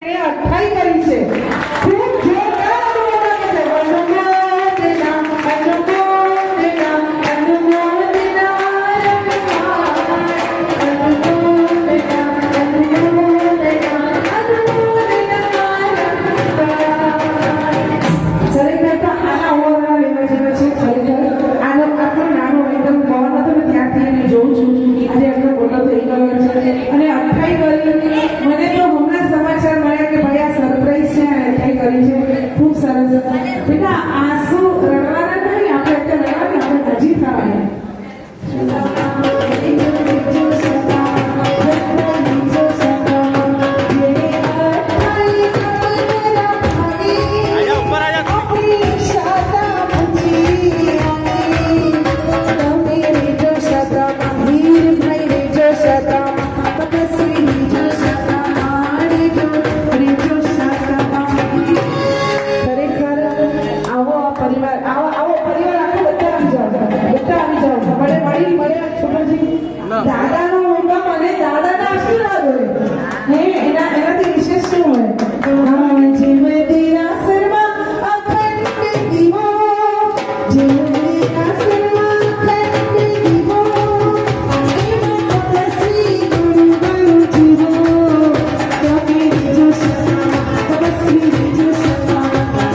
અઠાઈ કરી છે ખૂબ જોરદાર અને અઠાઈ કરી મને તો હમણાં સમાચાર મળ્યા કે ભાઈ આ સરપ્રાઈઝ છે અને અઠાઈ કરી છે ખૂબ સરસ બેટા આંસુ રડવાના નહીં આપણે અત્યારે રડવાના આપણે હજી થવાના દાદાનો ઉગમ અને દાદાના આશીર્વાદ હોય એનાથી વિશેષ શું હોય જેમ દેરાસરમાં અખંડ દીવો જેમ દેરાસરમાં અખંડ દીવો એમાં શ્રી ગુરુ ગુરુ જીવો તમે બીજો સતા શ્રી બીજો સતા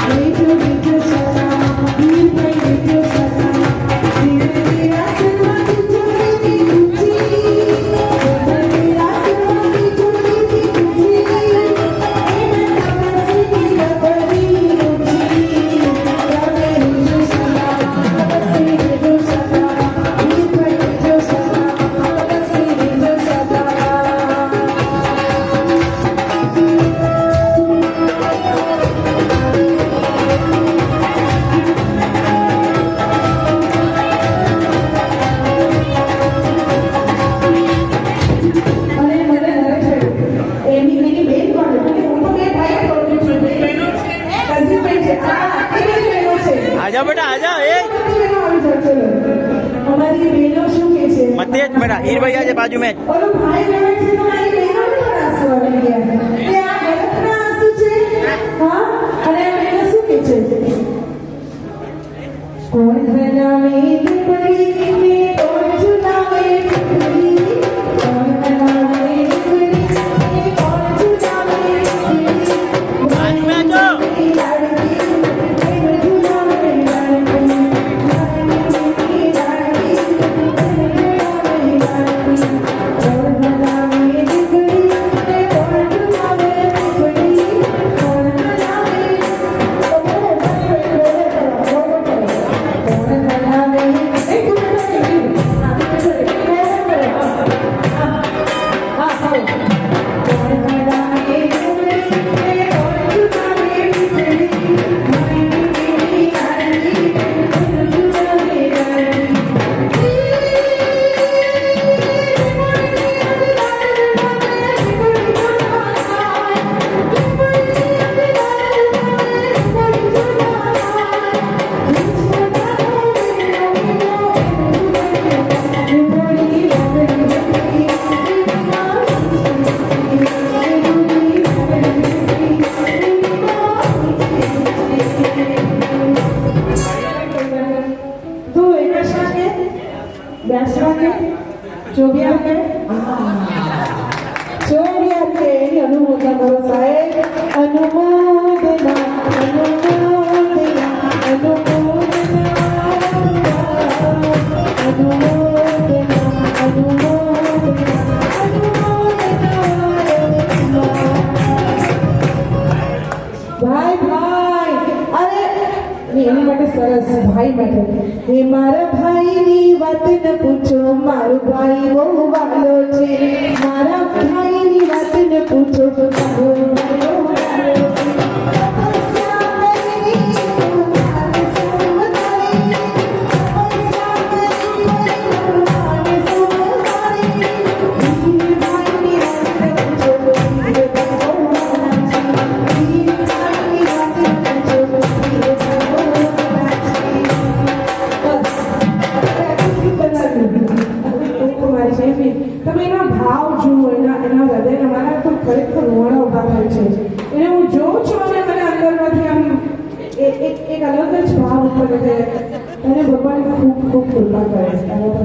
બીજો બીજો સતા વીર બીજો સતા જેમ દેરાસરમાં आजा बेटा आजा ए हमारी बहनों શું કે છે मत तेज बेटा हीर भैया जे बाजू में ઓલો ભાઈ રહે છે તમારી બહેનો પણ આંસુ આવી ગયા એ આ ગલતના આંસુ છે હા અને આ બહેનો શું કે છે કોણ બનાવે દીકરી ને કોણ ચુનાવે દીકરી કોણ બનાવે દીકરી ને કોણ ચુનાવે દીકરી बाजू में जो અનુમોદના કરો સાહેબ અનુમોદના અનુમોદના ભાઈ ભાઈ અરે એની માટે સરસ ભાઈ માટે એ મારા ભાઈની વાત ન પૂછો મારો ભાઈ બહુ વાલો છે મારા ભાઈની વાત ન પૂછો મારો ભાઈ બહુ વાલો છે તમે એના ભાવ જુઓ એના હૃદયના મારા તો ખરેખર રોણા ઉભા થાય છે ઉપર એટલે તને ભગવાન ખૂબ ખૂબ કૃપા કરે તારા પર